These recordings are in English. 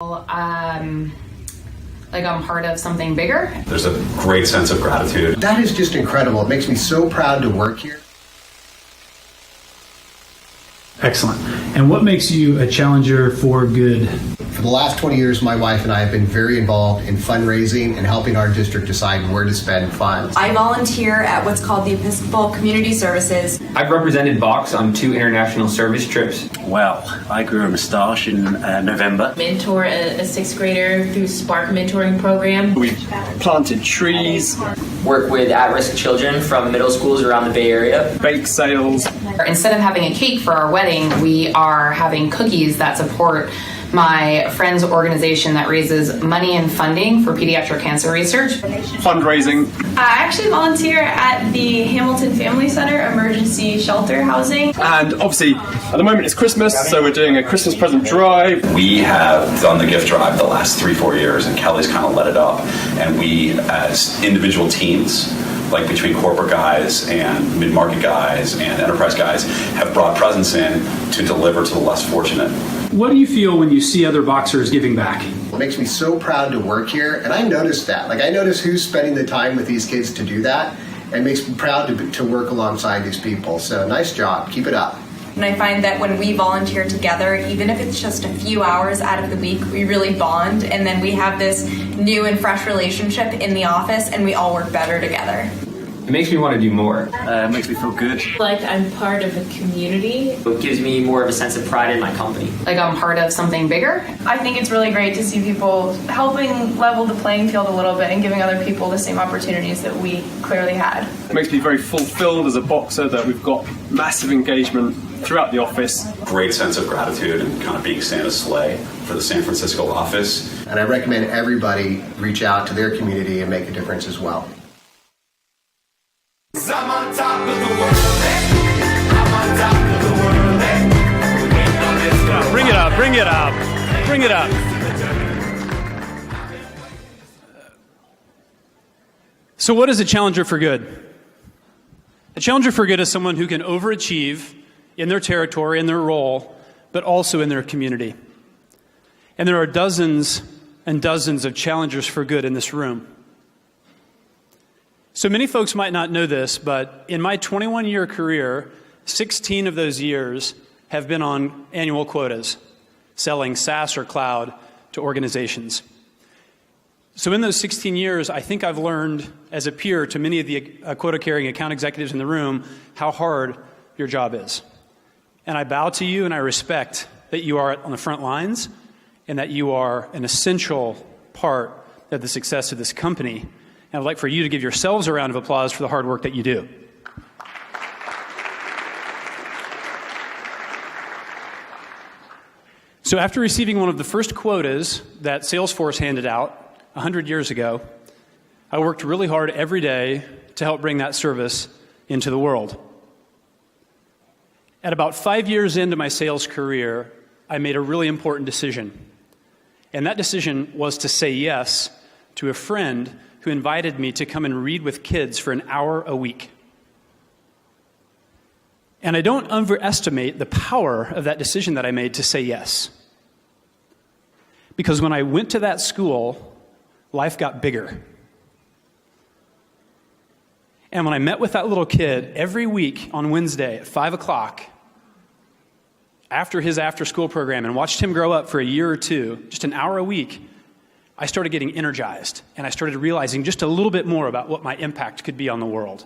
Like I'm part of something bigger. There's a great sense of gratitude. That is just incredible. It makes me so proud to work here. Excellent. And what makes you a challenger for good? For the last 20 years, my wife and I have been very involved in fundraising and helping our district decide where to spend funds. I volunteer at what's called the Episcopal Community Services. I've represented Box on 2 international service trips. Well, I grew a moustache in November. Mentor a 6th grader through Spark mentoring program. We've planted trees. Work with at-risk children from middle schools around the Bay Area. Bake sales. Instead of having a cake for our wedding, we are having cookies that support my friend's organization that raises money and funding for pediatric cancer research. Fundraising. I actually volunteer at the Hamilton Family Center emergency shelter housing. And obviously, at the moment it's Christmas, so we're doing a Christmas present drive. We have done the gift drive the last 3-4 years, and Kelly's kind of led it up. And we, as individual teams, like between corporate guys and mid-market guys and enterprise guys, have brought presents in to deliver to the less fortunate. What do you feel when you see other boxers giving back? It makes me so proud to work here, and I noticed that. I notice who's spending the time with these kids to do that, and it makes me proud to work alongside these people. So nice job. Keep it up. And I find that when we volunteer together, even if it's just a few hours out of the week, we really bond, and then we have this new and fresh relationship in the office, and we all work better together. It makes me want to do more. It makes me feel good. Like I'm part of a community. It gives me more of a sense of pride in my company. Like I'm part of something bigger. I think it's really great to see people helping level the playing field a little bit and giving other people the same opportunities that we clearly had. It makes me very fulfilled as a boxer that we've got massive engagement throughout the office. Great sense of gratitude and kind of being Santa's sleigh for the San Francisco office. And I recommend everybody reach out to their community and make a difference as well. I'm on top of the world, I'm on top of the world, Bring it up, bring it up, bring it up. So what is a challenger for good? A challenger for good is someone who can overachieve in their territory, in their role, but also in their community. And there are dozens and dozens of challengers for good in this room. So many folks might not know this, but in my 21-year career, 16 of those years have been on annual quotas, selling SaaS or cloud to organizations. So in those 16 years, I think I've learned as a peer to many of the quota-carrying account executives in the room how hard your job is. And I bow to you and I respect that you are on the front lines and that you are an essential part of the success of this company. And I'd like for you to give yourselves a round of applause for the hard work that you do. So after receiving one of the first quotas that Salesforce handed out 100 years ago, I worked really hard every day to help bring that service into the world. At about 5 years into my sales career, I made a really important decision. And that decision was to say yes to a friend who invited me to come and read with kids for an hour a week. And I don't underestimate the power of that decision that I made to say yes. Because when I went to that school, life got bigger. And when I met with that little kid every week on Wednesday at 5 o'clock, after his after-school program, and watched him grow up for a year or two, just an hour a week, I started getting energized, and I started realizing just a little bit more about what my impact could be on the world.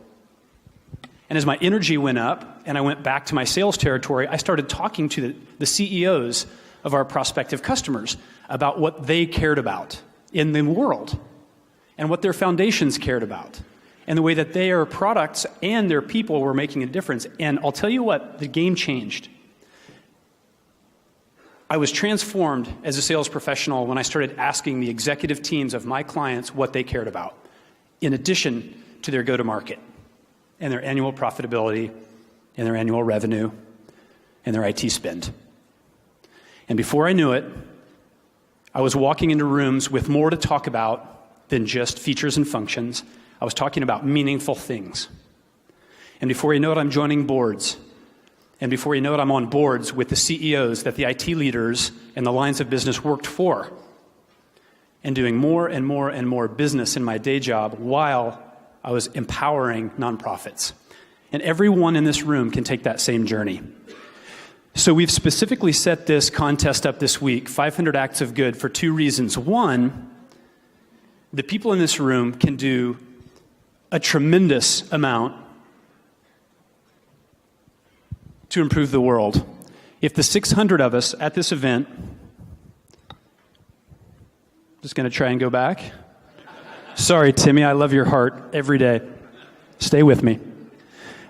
And as my energy went up, and I went back to my sales territory, I started talking to the CEOs of our prospective customers about what they cared about in the world, and what their foundations cared about, and the way that their products and their people were making a difference. And I'll tell you what, the game changed. I was transformed as a sales professional when I started asking the executive teams of my clients what they cared about, in addition to their go-to-market and their annual profitability and their annual revenue and their IT spend. And before I knew it, I was walking into rooms with more to talk about than just features and functions. I was talking about meaningful things. And before you know it, I'm joining boards And before you know it, I'm on boards with the CEOs that the IT leaders and the lines of business worked for, and doing more and more and more business in my day job while I was empowering nonprofits. And everyone in this room can take that same journey. So we've specifically set this contest up this week, 500 Acts of Good, for two reasons. One, the people in this room can do a tremendous amount to improve the world. If the 600 of us at this event, just going to try and go back. Sorry, Timmy, I love your heart every day. Stay with me.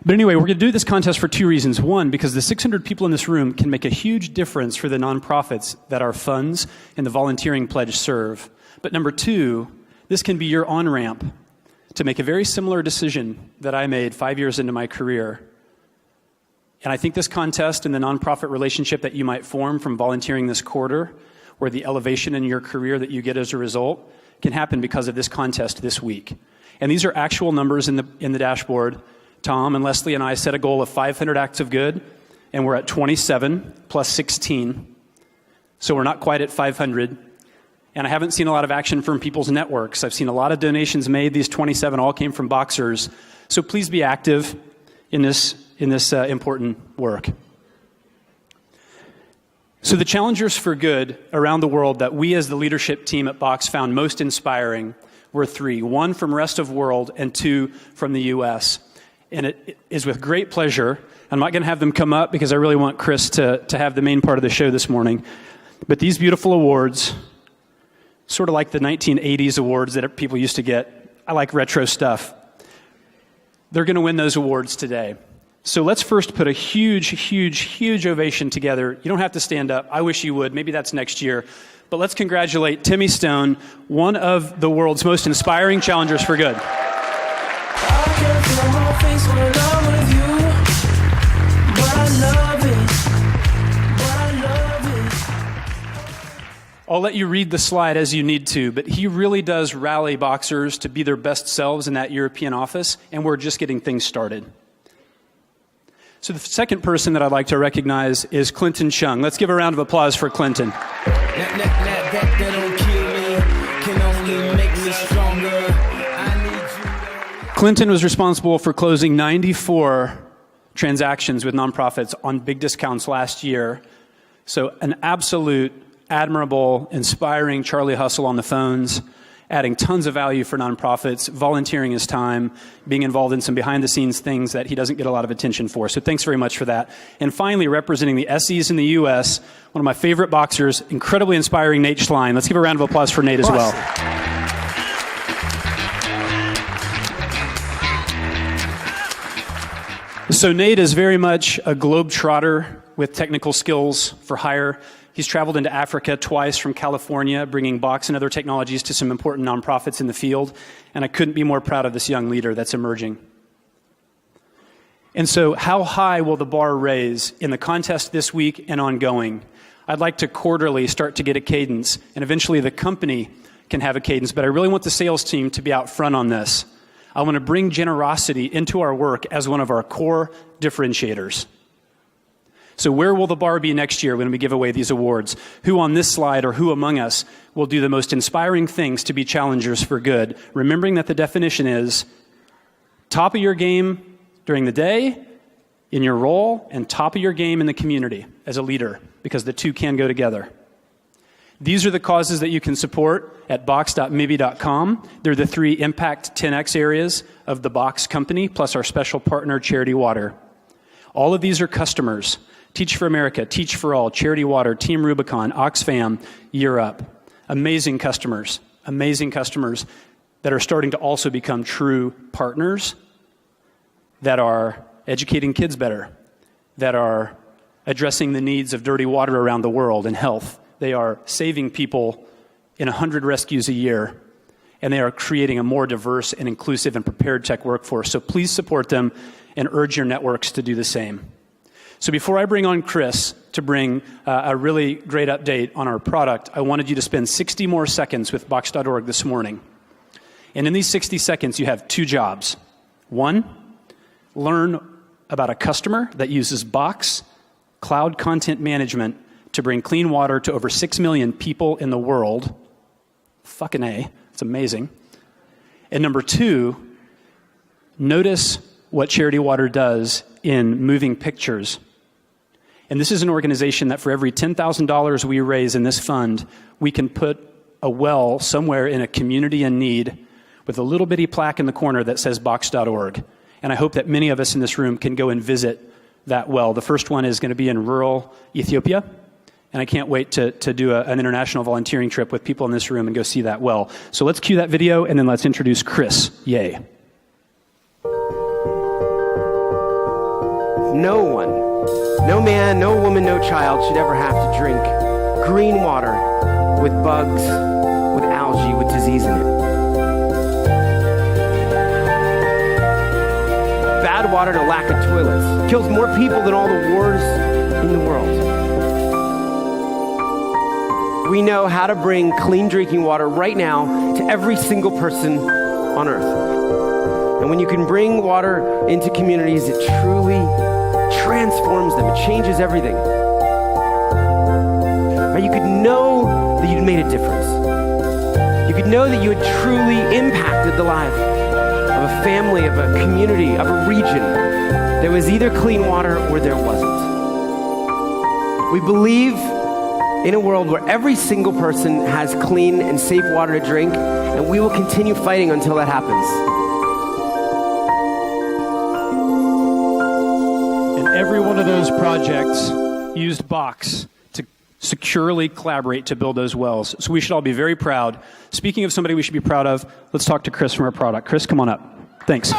But anyway, we're going to do this contest for two reasons. One, because the 600 people in this room can make a huge difference for the nonprofits that our funds and the volunteering pledge serve. But number two, this can be your on-ramp to make a very similar decision that I made 5 years into my career. And I think this contest and the nonprofit relationship that you might form from volunteering this quarter, or the elevation in your career that you get as a result, can happen because of this contest this week. And these are actual numbers in the dashboard. Tom and Leslie and I set a goal of 500 acts of good, and we're at 27 plus 16. So we're not quite at 500. And I haven't seen a lot of action from people's networks. I've seen a lot of donations made. These 27 all came from Boxers. So please be active in this important work. So the challengers for good around the world that we as the leadership team at Box found most inspiring were three. One from rest of world and two from the U.S. And it is with great pleasure. I'm not going to have them come up because I really want Chris to have the main part of the show this morning. But these beautiful awards, sort of like the 1980s awards that people used to get. I like retro stuff. They're going to win those awards today. So let's first put a huge, huge, huge ovation together. You don't have to stand up. I wish you would. Maybe that's next year. But let's congratulate Timmy Stone, one of the world's most inspiring challengers for good. I can't feel my face when I'm with you, but I love it. I'll let you read the slide as you need to, but he really does rally Boxers to be their best selves in that European office, and we're just getting things started. So the second person that I'd like to recognize is Clinton Chung. Let's give a round of applause for Clinton. That don't kill me, can only make me stronger. Clinton was responsible for closing 94 transactions with nonprofits on big discounts last year. So an absolute, admirable, inspiring Charlie Hustle on the phones, adding tons of value for nonprofits, volunteering his time, being involved in some behind-the-scenes things that he doesn't get a lot of attention for. So thanks very much for that. And finally, representing the SEs in the U.S., one of my favorite Boxers, incredibly inspiring Nate Schlein. Let's give a round of applause for Nate as well. So Nate is very much a globetrotter with technical skills for hire. He's traveled into Africa twice from California, bringing Box and other technologies to some important nonprofits in the field. And I couldn't be more proud of this young leader that's emerging. And so how high will the bar raise in the contest this week and ongoing? I'd like to quarterly start to get a cadence, and eventually the company can have a cadence. But I really want the sales team to be out front on this. I want to bring generosity into our work as one of our core differentiators. So where will the bar be next year when we give away these awards? Who on this slide or who among us will do the most inspiring things to be challengers for good? Remembering that the definition is top of your game during the day, in your role, and top of your game in the community as a leader, because the two can go together. These are the causes that you can support at box.mibi.com. They're the three Impact 10X areas of the Box company, plus our special partner, Charity Water. All of these are customers. Teach for America, Teach for All, Charity Water, Team Rubicon, Oxfam, Year Up. Amazing customers that are starting to also become true partners, that are educating kids better, that are addressing the needs of dirty water around the world and health. They are saving people in 100 rescues a year, and they are creating a more diverse and inclusive and prepared tech workforce. So please support them and urge your networks to do the same. So before I bring on Chris to bring a really great update on our product, I wanted you to spend 60 more seconds with Box.org this morning. And in these 60 seconds, you have two jobs. One, learn about a customer that uses Box Cloud Content Management to bring clean water to over 6 million people in the world. Fucking A. It's amazing. And number 2, notice what Charity Water does in moving pictures. And this is an organization that for every $10,000 we raise in this fund, we can put a well somewhere in a community in need with a little bitty plaque in the corner that says box.org. And I hope that many of us in this room can go and visit that well. The first one is going to be in rural Ethiopia. And I can't wait to do an international volunteering trip with people in this room and go see that well. So let's cue that video, and then let's introduce Chris. Yay. No one, no man, no woman, no child should ever have to drink green water with bugs, with algae, with disease in it. Bad water and a lack of toilets kills more people than all the wars in the world. We know how to bring clean drinking water right now to every single person on earth. And when you can bring water into communities, it truly transforms them. It changes everything. Right? You could know that you'd made a difference. You could know that you had truly impacted the life of a family, of a community, of a region. There was either clean water or there wasn't. We believe in a world where every single person has clean and safe water to drink, and we will continue fighting until that happens. And every one of those projects used Box to securely collaborate to build those wells. So we should all be very proud. Speaking of somebody we should be proud of, let's talk to Chris from our product. Chris, come on up. Thanks.